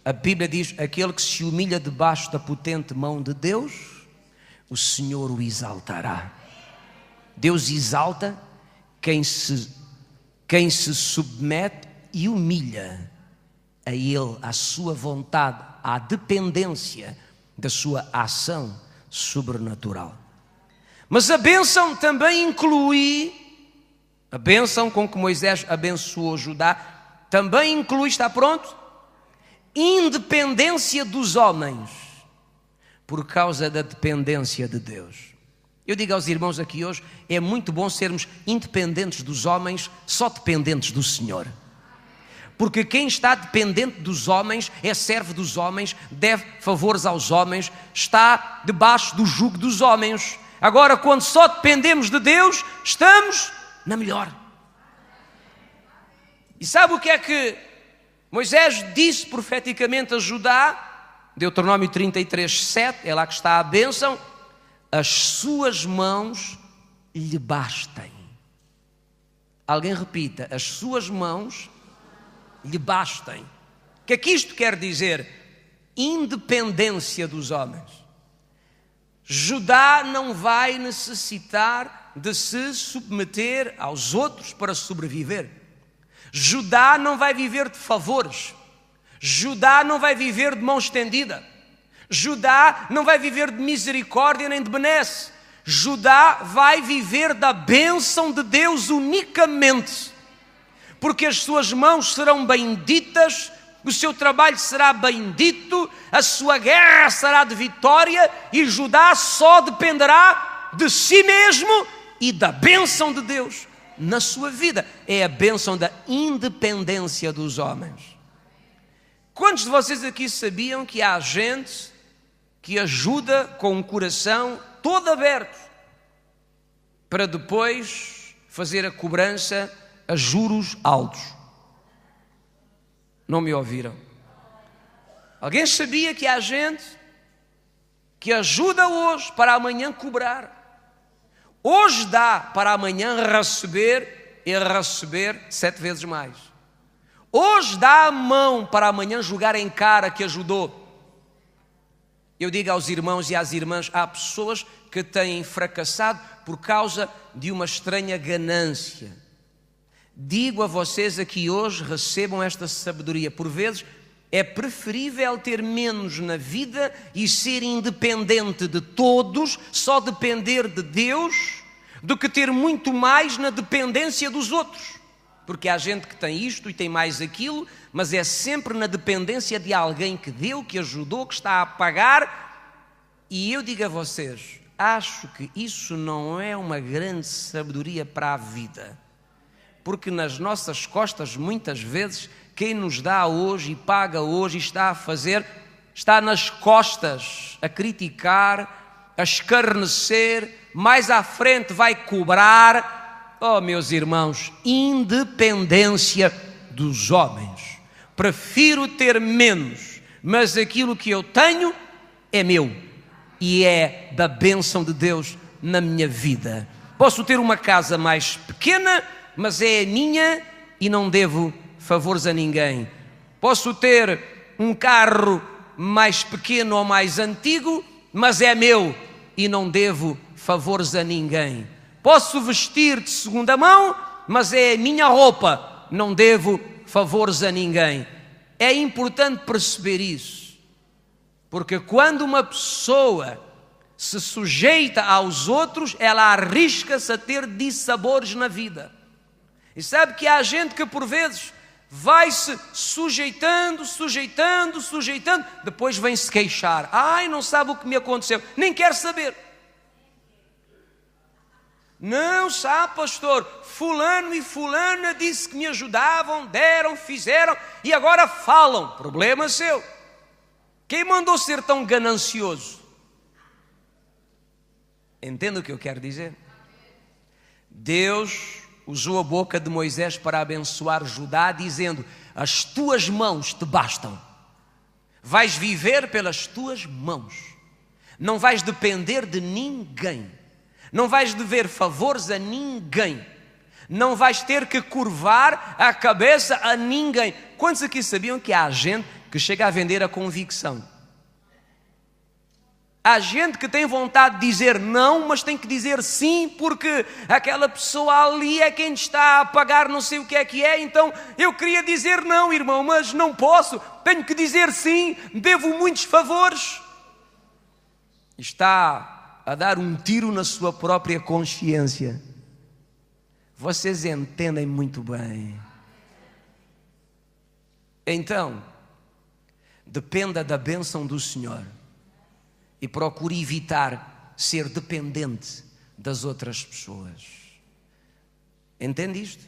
A Bíblia diz: aquele que se humilha debaixo da potente mão de Deus, o Senhor o exaltará. Deus exalta quem se submete e humilha a Ele, à sua vontade, à dependência da sua ação sobrenatural. Mas a bênção também inclui, a bênção com que Moisés abençoou Judá, também inclui, está pronto? Independência dos homens, por causa da dependência de Deus. Eu digo aos irmãos aqui hoje, é muito bom sermos independentes dos homens, só dependentes do Senhor. Porque quem está dependente dos homens é servo dos homens, deve favores aos homens, está debaixo do jugo dos homens. Agora, quando só dependemos de Deus, estamos na melhor. E sabe o que é que Moisés disse profeticamente a Judá? Deuteronômio 33, 7, é lá que está a bênção: as suas mãos lhe bastem. Alguém repita: as suas mãos lhe bastem. O que é que isto quer dizer? Independência dos homens. Judá não vai necessitar de se submeter aos outros para sobreviver. Judá não vai viver de favores. Judá não vai viver de mão estendida. Judá não vai viver de misericórdia nem de benesse. Judá vai viver da bênção de Deus unicamente, porque as suas mãos serão benditas, o seu trabalho será bendito, a sua guerra será de vitória, e Judá só dependerá de si mesmo e da bênção de Deus na sua vida. É a bênção da independência dos homens. Quantos de vocês aqui sabiam que há gente que ajuda com um coração todo aberto para depois fazer a cobrança a juros altos? Não me ouviram? Alguém sabia que há gente que ajuda hoje para amanhã cobrar? Hoje dá para amanhã receber e receber 7 vezes mais. Hoje dá a mão para amanhã jogar em cara que ajudou. Eu digo aos irmãos e às irmãs, há pessoas que têm fracassado por causa de uma estranha ganância. Digo a vocês aqui hoje, recebam esta sabedoria. Por vezes é preferível ter menos na vida e ser independente de todos, só depender de Deus, do que ter muito mais na dependência dos outros. Porque há gente que tem isto e tem mais aquilo, mas é sempre na dependência de alguém que deu, que ajudou, que está a pagar. E eu digo a vocês, acho que isso não é uma grande sabedoria para a vida. Porque nas nossas costas, muitas vezes, quem nos dá hoje e paga hoje e está a fazer, está nas costas a criticar, a escarnecer, mais à frente vai cobrar. Oh, meus irmãos, independência dos homens. Prefiro ter menos, mas aquilo que eu tenho é meu e é da bênção de Deus na minha vida. Posso ter uma casa mais pequena, mas é a minha e não devo favores a ninguém. Posso ter um carro mais pequeno ou mais antigo, mas é meu e não devo favores a ninguém. Posso vestir de segunda mão, mas é a minha roupa, não devo favores a ninguém. É importante perceber isso, porque quando uma pessoa se sujeita aos outros, ela arrisca-se a ter dissabores na vida. E sabe que há gente que por vezes vai-se sujeitando, depois vem-se queixar. Ai, não sabe o que me aconteceu, nem quer saber. Não sabe, pastor, fulano e fulana disse que me ajudavam, deram, fizeram e agora falam. Problema seu. Quem mandou ser tão ganancioso? Entende o que eu quero dizer? Deus usou a boca de Moisés para abençoar Judá, dizendo: as tuas mãos te bastam. Vais viver pelas tuas mãos. Não vais depender de ninguém. Não vais dever favores a ninguém. Não vais ter que curvar a cabeça a ninguém. Quantos aqui sabiam que há gente que chega a vender a convicção? Há gente que tem vontade de dizer não, mas tem que dizer sim, porque aquela pessoa ali é quem está a pagar não sei o que é, então eu queria dizer não, irmão, mas não posso, tenho que dizer sim, devo muitos favores. Está a dar um tiro na sua própria consciência. Vocês entendem muito bem. Então, dependa da bênção do Senhor e procure evitar ser dependente das outras pessoas. Entende isto?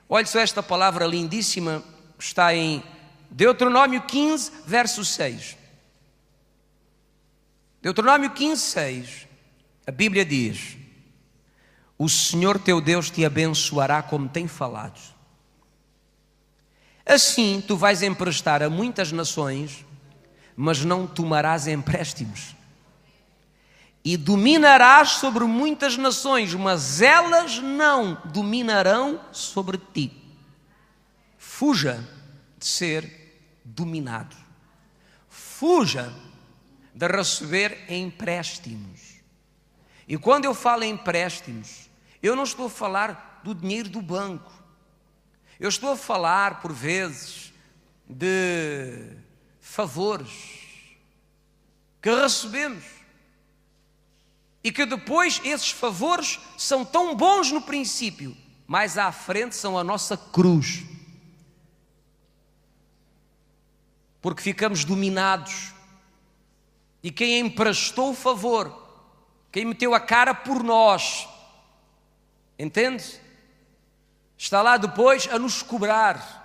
Olhe só esta palavra lindíssima, está em Deuteronômio 15, verso 6. Deuteronômio 15, 6, a Bíblia diz: o Senhor teu Deus te abençoará como tem falado. Assim tu vais emprestar a muitas nações, mas não tomarás empréstimos. E dominarás sobre muitas nações, mas elas não dominarão sobre ti. Fuja de ser dominado. Fuja de receber empréstimos. E quando eu falo em empréstimos, eu não estou a falar do dinheiro do banco. Eu estou a falar, por vezes, de favores que recebemos e que depois esses favores são tão bons no princípio, mais à frente são a nossa cruz. Porque ficamos dominados. E quem emprestou o favor, quem meteu a cara por nós, entende? Está lá depois a nos cobrar,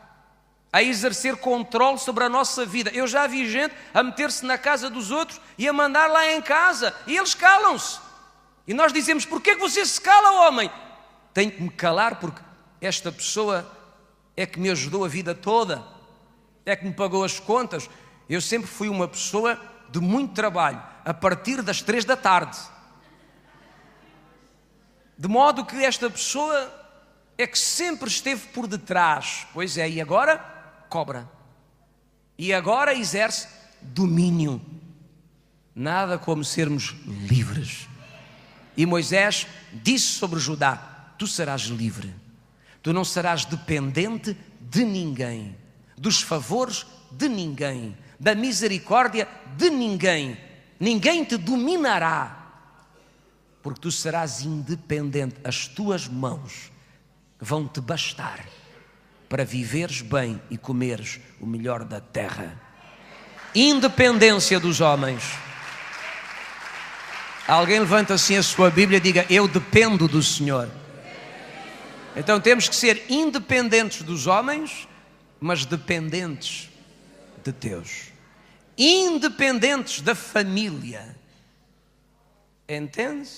a exercer controle sobre a nossa vida. Eu já vi gente a meter-se na casa dos outros e a mandar lá em casa, e eles calam-se. E nós dizemos: porquê que você se cala, homem? Tenho que me calar porque esta pessoa é que me ajudou a vida toda, é que me pagou as contas. Eu sempre fui uma pessoa de muito trabalho, a partir das 3 da tarde. De modo que esta pessoa é que sempre esteve por detrás. Pois é, e agora cobra. E agora exerce domínio. Nada como sermos livres. E Moisés disse sobre Judá: tu serás livre. Tu não serás dependente de ninguém, dos favores de ninguém, da misericórdia de ninguém. Ninguém te dominará, porque tu serás independente. As tuas mãos vão te bastar para viveres bem e comeres o melhor da terra. Independência dos homens. Alguém levanta assim a sua Bíblia e diga: eu dependo do Senhor. Então temos que ser independentes dos homens, mas dependentes de Deus. Independentes da família. Entende?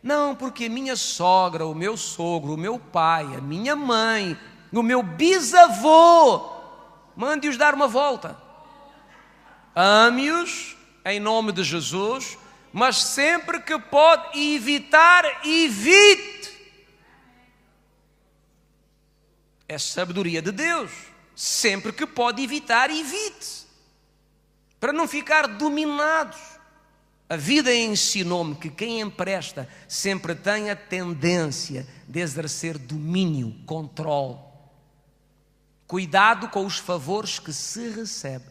Não, porque a minha sogra, o meu sogro, o meu pai, a minha mãe, o meu bisavô, mande-os dar uma volta. Ame-os em nome de Jesus, mas sempre que pode evitar, evite. É sabedoria de Deus. Sempre que pode evitar, evite, para não ficar dominados. A vida ensinou-me que quem empresta sempre tem a tendência de exercer domínio, controle. Cuidado com os favores que se recebe,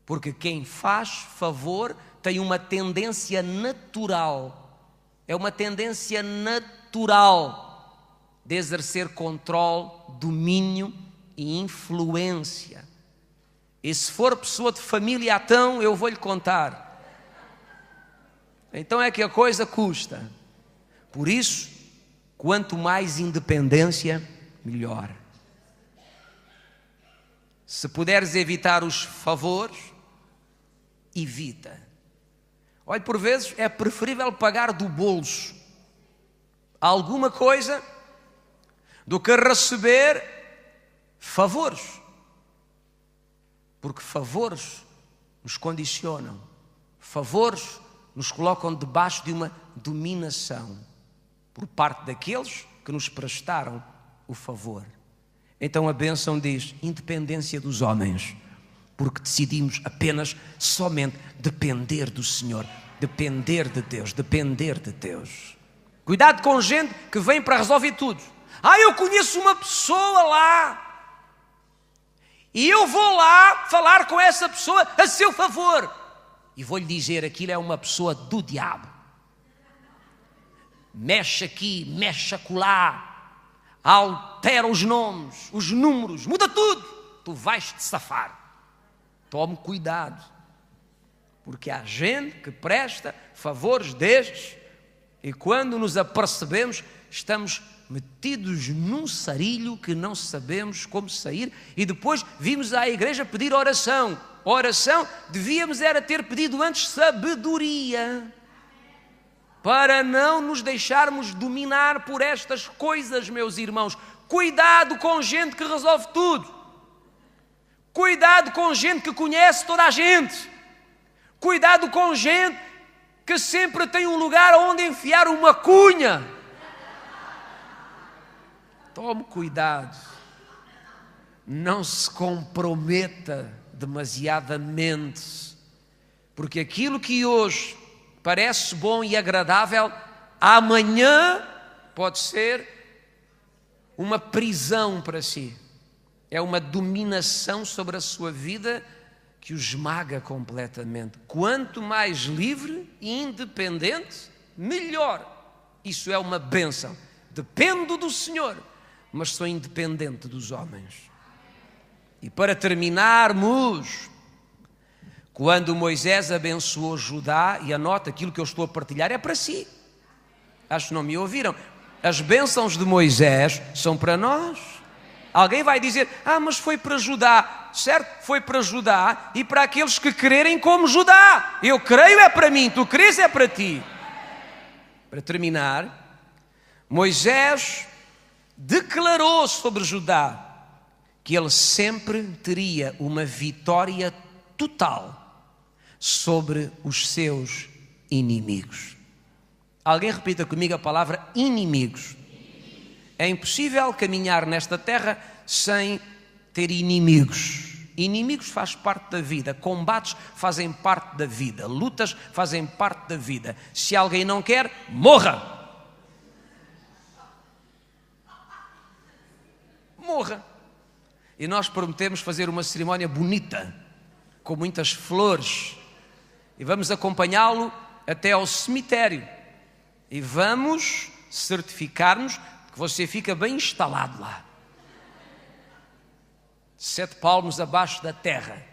porque quem faz favor tem uma tendência natural, é uma tendência natural de exercer controle, domínio e influência. E se for pessoa de família, então eu vou-lhe contar. Então é que a coisa custa. Por isso, quanto mais independência, melhor. Se puderes evitar os favores, evita. Olha, por vezes é preferível pagar do bolso alguma coisa do que receber favores. Porque favores nos condicionam. Favores nos colocam debaixo de uma dominação por parte daqueles que nos prestaram o favor. Então a bênção diz: independência dos homens, porque decidimos apenas, somente depender do Senhor, depender de Deus, depender de Deus. Cuidado com gente que vem para resolver tudo. Eu conheço uma pessoa lá e eu vou lá falar com essa pessoa a seu favor. E vou-lhe dizer: aquilo é uma pessoa do diabo. Mexe aqui, mexe acolá, altera os nomes, os números, muda tudo. Tu vais-te safar. Tome cuidado, porque há gente que presta favores destes e quando nos apercebemos estamos metidos num sarilho que não sabemos como sair, e depois vimos à igreja pedir oração. Oração, devíamos era ter pedido antes sabedoria, para não nos deixarmos dominar por estas coisas, meus irmãos. Cuidado com gente que resolve tudo. Cuidado com gente que conhece toda a gente. Cuidado com gente que sempre tem um lugar onde enfiar uma cunha. Tome cuidado, não se comprometa demasiadamente, porque aquilo que hoje parece bom e agradável, amanhã pode ser uma prisão para si, é uma dominação sobre a sua vida que o esmaga completamente. Quanto mais livre e independente, melhor. Isso é uma bênção. Dependo do Senhor, mas sou independente dos homens. E para terminarmos, quando Moisés abençoou Judá, e anota, aquilo que eu estou a partilhar é para si. Acho que não me ouviram. As bênçãos de Moisés são para nós. Alguém vai dizer, mas foi para Judá. Certo? Foi para Judá e para aqueles que crerem como Judá. Eu creio é para mim, tu crês é para ti. Para terminar, Moisés declarou sobre Judá que ele sempre teria uma vitória total sobre os seus inimigos. Alguém repita comigo a palavra inimigos. É impossível caminhar nesta terra sem ter inimigos. Inimigos faz parte da vida, combates fazem parte da vida, lutas fazem parte da vida. Se alguém não quer, morra. Morra. E nós prometemos fazer uma cerimónia bonita, com muitas flores, e vamos acompanhá-lo até ao cemitério, e vamos certificar-nos que você fica bem instalado lá, 7 palmos abaixo da terra.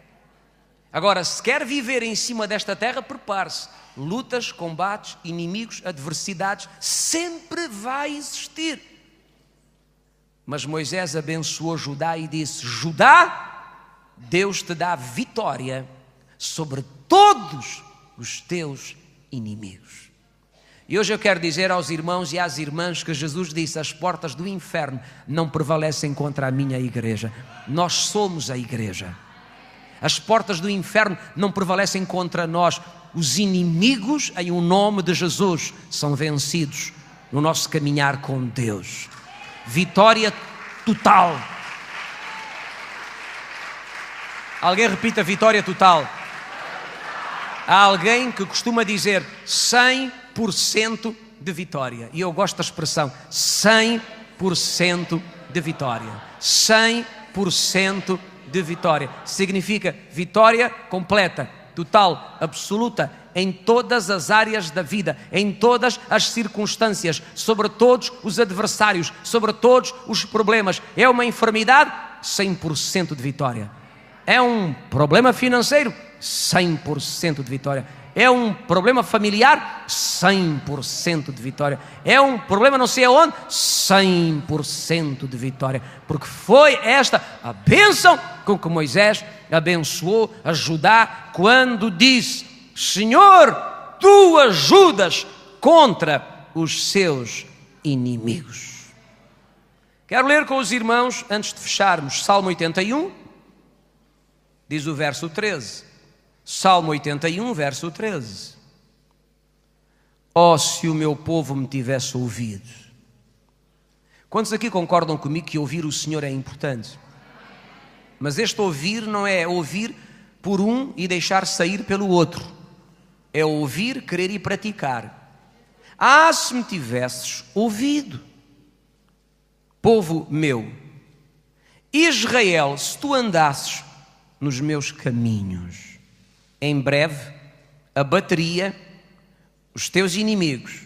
Agora, se quer viver em cima desta terra, prepare-se. Lutas, combates, inimigos, adversidades, sempre vai existir. Mas Moisés abençoou Judá e disse: Judá, Deus te dá vitória sobre todos os teus inimigos. E hoje eu quero dizer aos irmãos e às irmãs que Jesus disse: as portas do inferno não prevalecem contra a minha igreja. Nós somos a igreja. As portas do inferno não prevalecem contra nós. Os inimigos, em o nome de Jesus, são vencidos no nosso caminhar com Deus. Vitória total. Alguém repita: vitória total. Há alguém que costuma dizer 100% de vitória. E eu gosto da expressão 100% de vitória. 100% de vitória. Significa vitória completa, total, absoluta, em todas as áreas da vida, em todas as circunstâncias, sobre todos os adversários, sobre todos os problemas. É uma enfermidade? 100% de vitória. É um problema financeiro? 100% de vitória. É um problema familiar? 100% de vitória. É um problema não sei aonde? 100% de vitória. Porque foi esta a bênção com que Moisés abençoou a Judá quando disse: Senhor, tu ajudas contra os seus inimigos. Quero ler com os irmãos, antes de fecharmos, Salmo 81, diz o verso 13. Salmo 81, verso 13. Oh, se o meu povo me tivesse ouvido. Quantos aqui concordam comigo que ouvir o Senhor é importante? Mas este ouvir não é ouvir por um e deixar sair pelo outro. É ouvir, querer e praticar. Se me tivesses ouvido, povo meu, Israel, se tu andasses nos meus caminhos, em breve abateria os teus inimigos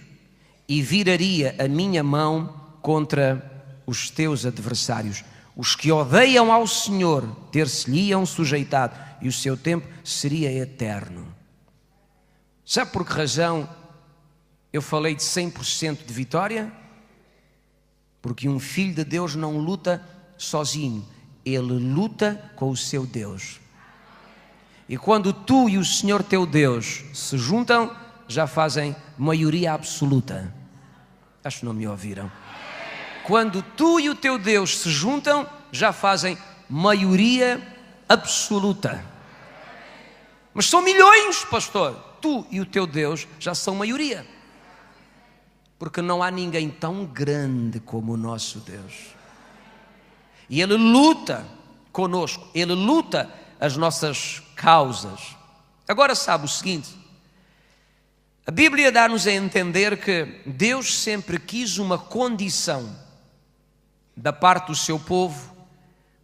e viraria a minha mão contra os teus adversários. Os que odeiam ao Senhor ter-se-lhe-ão sujeitado, e o seu tempo seria eterno. Sabe por que razão eu falei de 100% de vitória? Porque um filho de Deus não luta sozinho, ele luta com o seu Deus. E quando tu e o Senhor teu Deus se juntam, já fazem maioria absoluta. Acho que não me ouviram. Quando tu e o teu Deus se juntam, já fazem maioria absoluta. Mas são milhões, pastor. Tu e o teu Deus já são maioria. Porque não há ninguém tão grande como o nosso Deus. E Ele luta conosco, Ele luta as nossas causas. Agora sabe o seguinte, a Bíblia dá-nos a entender que Deus sempre quis uma condição da parte do seu povo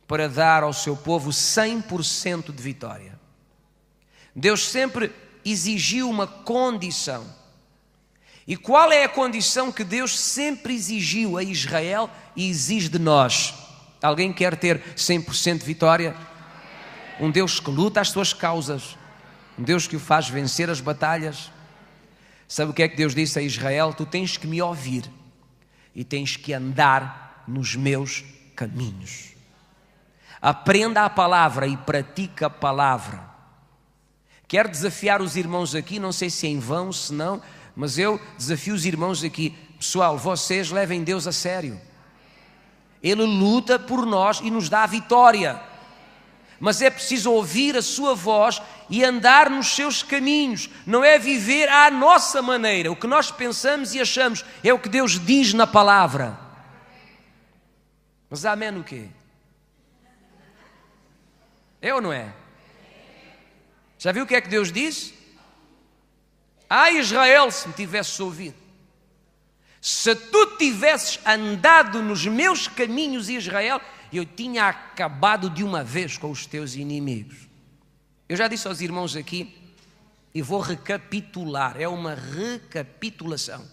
para dar ao seu povo 100% de vitória. Deus sempre exigiu uma condição. E qual é a condição que Deus sempre exigiu a Israel e exige de nós? Alguém quer ter 100% de vitória? Um Deus que luta as suas causas, um Deus que o faz vencer as batalhas. Sabe o que é que Deus disse a Israel? Tu tens que me ouvir e tens que andar nos meus caminhos. Aprenda a palavra e pratica a palavra. Quero desafiar os irmãos aqui, não sei se é em vão, se não, mas eu desafio os irmãos aqui. Pessoal, vocês levem Deus a sério. Ele luta por nós e nos dá a vitória. Mas é preciso ouvir a sua voz e andar nos seus caminhos. Não é viver à nossa maneira. O que nós pensamos e achamos é o que Deus diz na palavra. Mas amém o quê? É ou não é? Já viu o que é que Deus diz? Ah, Israel, se me tivesses ouvido. Se tu tivesses andado nos meus caminhos, Israel, eu tinha acabado de uma vez com os teus inimigos. Eu já disse aos irmãos aqui, e vou recapitular, é uma recapitulação.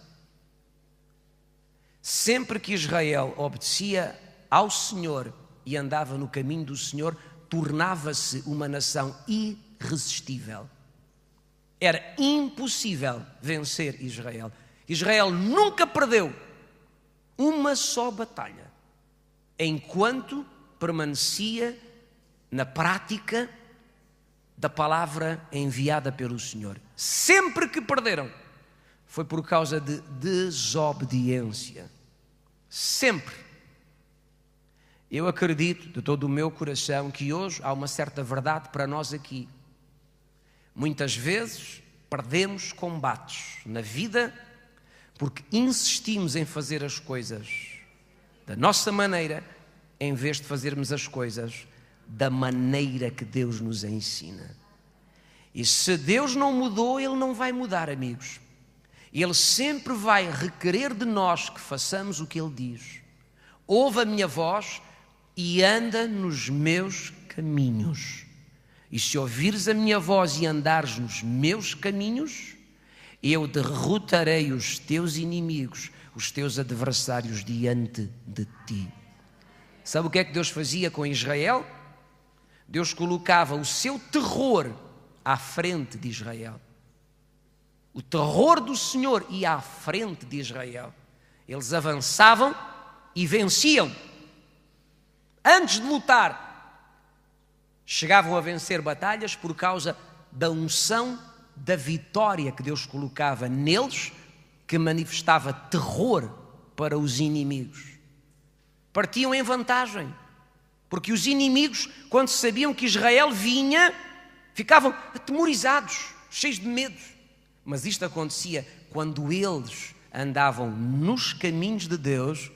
Sempre que Israel obedecia ao Senhor e andava no caminho do Senhor, tornava-se uma nação irresistível. Era impossível vencer Israel. Israel nunca perdeu uma só batalha, enquanto permanecia na prática da palavra enviada pelo Senhor. Sempre que perderam, foi por causa de desobediência. Sempre. Eu acredito de todo o meu coração que hoje há uma certa verdade para nós aqui. Muitas vezes perdemos combates na vida porque insistimos em fazer as coisas da nossa maneira, em vez de fazermos as coisas da maneira que Deus nos ensina. E se Deus não mudou, Ele não vai mudar, amigos. Ele sempre vai requerer de nós que façamos o que Ele diz. Ouve a minha voz e anda nos meus caminhos. E se ouvires a minha voz e andares nos meus caminhos, eu derrotarei os teus inimigos, os teus adversários diante de ti. Sabe o que é que Deus fazia com Israel? Deus colocava o seu terror à frente de Israel. O terror do Senhor ia à frente de Israel. Eles avançavam e venciam. Antes de lutar, chegavam a vencer batalhas por causa da unção da vitória que Deus colocava neles, que manifestava terror para os inimigos. Partiam em vantagem, porque os inimigos, quando sabiam que Israel vinha, ficavam atemorizados, cheios de medo. Mas isto acontecia quando eles andavam nos caminhos de Deus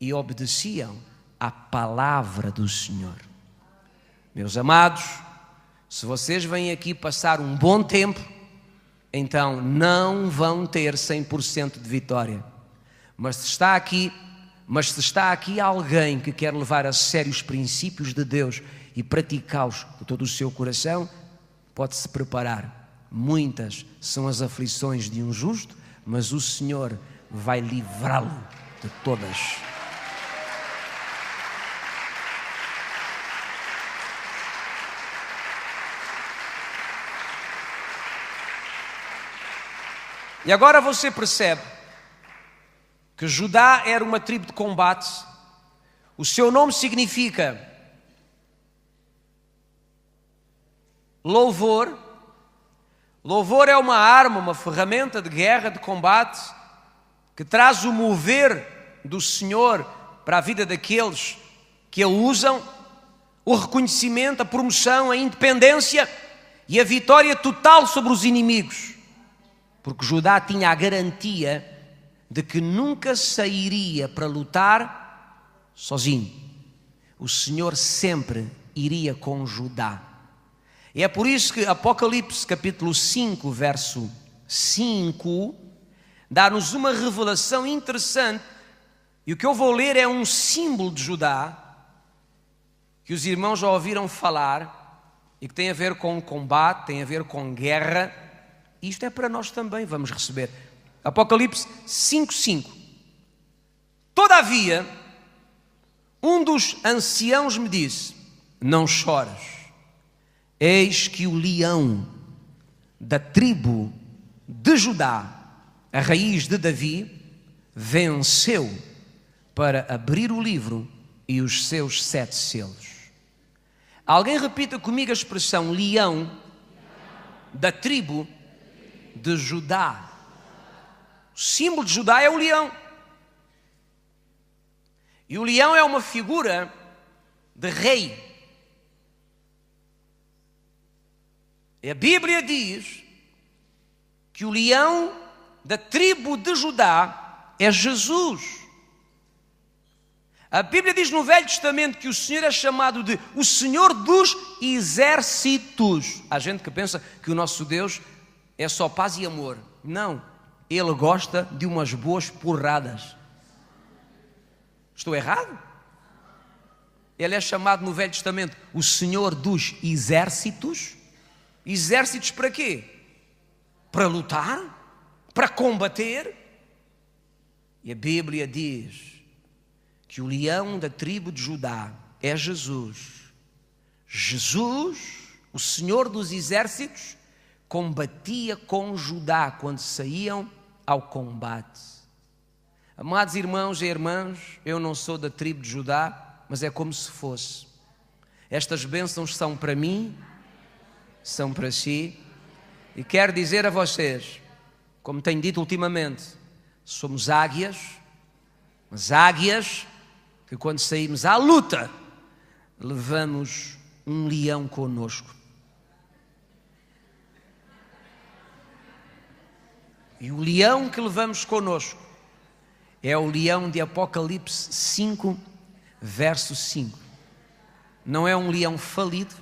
e obedeciam à palavra do Senhor. Meus amados, se vocês vêm aqui passar um bom tempo, então não vão ter 100% de vitória. Mas se está aqui alguém que quer levar a sério os princípios de Deus e praticá-los com todo o seu coração, pode-se preparar. Muitas são as aflições de um justo, mas o Senhor vai livrá-lo de todas. E agora você percebe que Judá era uma tribo de combate. O seu nome significa louvor. Louvor é uma arma, uma ferramenta de guerra, de combate, que traz o mover do Senhor para a vida daqueles que a usam, o reconhecimento, a promoção, a independência e a vitória total sobre os inimigos. Porque Judá tinha a garantia de que nunca sairia para lutar sozinho. O Senhor sempre iria com Judá. E é por isso que Apocalipse capítulo 5, verso 5, dá-nos uma revelação interessante. E o que eu vou ler é um símbolo de Judá, que os irmãos já ouviram falar, e que tem a ver com combate, tem a ver com guerra. Isto é para nós também, vamos receber Apocalipse 5:5. Todavia, um dos anciãos me disse: não choras, eis que o leão da tribo de Judá, a raiz de Davi, venceu para abrir o livro e os seus 7 selos. Alguém repita comigo a expressão leão da tribo de Judá. O símbolo de Judá é o leão. E o leão é uma figura de rei. E a Bíblia diz que o leão da tribo de Judá é Jesus. A Bíblia diz no Velho Testamento que o Senhor é chamado de o Senhor dos exércitos. Há gente que pensa que o nosso Deus é só paz e amor. Não, Ele gosta de umas boas porradas. Estou errado? Ele é chamado no Velho Testamento o Senhor dos exércitos. Exércitos para quê? Para lutar? Para combater? E a Bíblia diz que o leão da tribo de Judá é Jesus. Jesus, o Senhor dos exércitos, combatia com Judá quando saíam ao combate. Amados irmãos e irmãs, eu não sou da tribo de Judá, mas é como se fosse. Estas bênçãos são para mim, são para si, e quero dizer a vocês, como tenho dito ultimamente, somos águias, mas águias que quando saímos à luta, levamos um leão conosco. E o leão que levamos conosco é o leão de Apocalipse 5, verso 5. Não é um leão falido,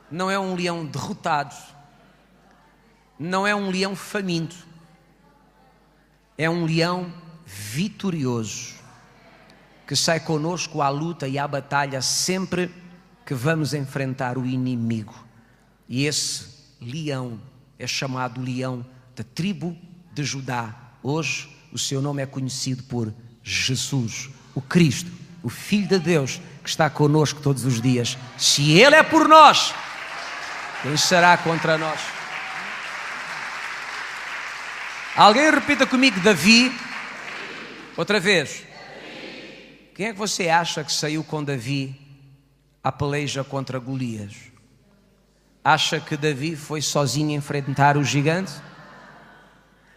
não é um leão derrotado, não é um leão faminto, é um leão vitorioso, que sai conosco à luta e à batalha sempre que vamos enfrentar o inimigo. E esse leão é chamado leão da tribo de Judá. Hoje o seu nome é conhecido por Jesus, o Cristo, o Filho de Deus, que está conosco todos os dias. Se Ele é por nós, quem será contra nós? Alguém repita comigo: Davi. Outra vez. Quem é que você acha que saiu com Davi à peleja contra Golias? Acha que Davi foi sozinho enfrentar o gigante?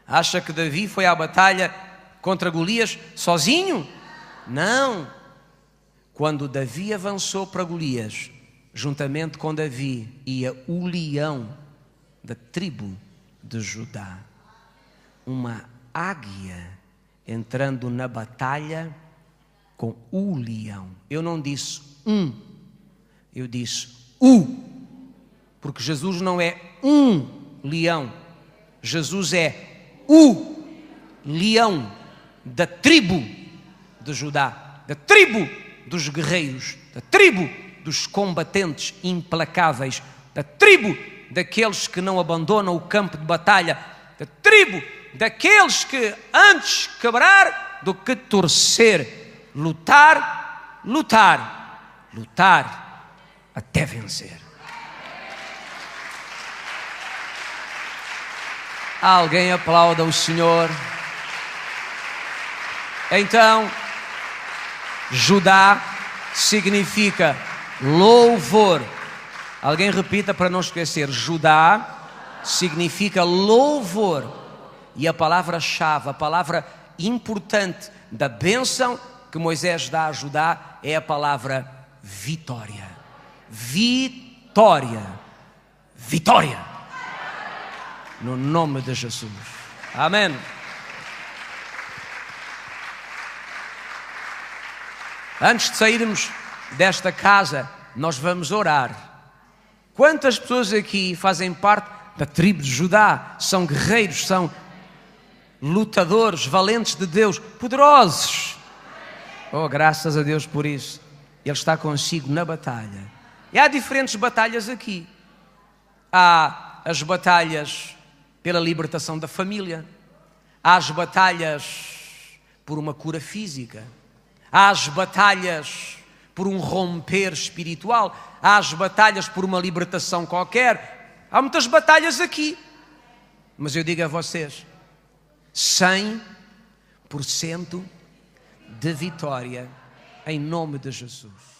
Acha que Davi foi à batalha contra Golias sozinho? Não. Quando Davi avançou para Golias, juntamente com Davi ia o leão da tribo de Judá. Uma águia entrando na batalha com o leão. Eu não disse eu disse o. Porque Jesus não é um leão. Jesus é o leão da tribo de Judá, da tribo dos guerreiros, da tribo dos combatentes implacáveis, da tribo daqueles que não abandonam o campo de batalha, da tribo daqueles que antes quebrar do que torcer, lutar, lutar, lutar até vencer. Alguém aplauda o Senhor. Então, Judá significa louvor. Alguém repita para não esquecer. Judá significa louvor. E a palavra-chave, a palavra importante da bênção que Moisés dá a Judá é a palavra vitória. Vitória. Vitória. No nome de Jesus. Amém. Antes de sairmos desta casa, nós vamos orar. Quantas pessoas aqui fazem parte da tribo de Judá? São guerreiros, são lutadores, valentes de Deus, poderosos. Oh, graças a Deus por isso. Ele está consigo na batalha. E há diferentes batalhas aqui. Há as batalhas pela libertação da família. Há as batalhas por uma cura física. Há as batalhas por um romper espiritual. Há as batalhas por uma libertação qualquer. Há muitas batalhas aqui. Mas eu digo a vocês, 100% de vitória em nome de Jesus.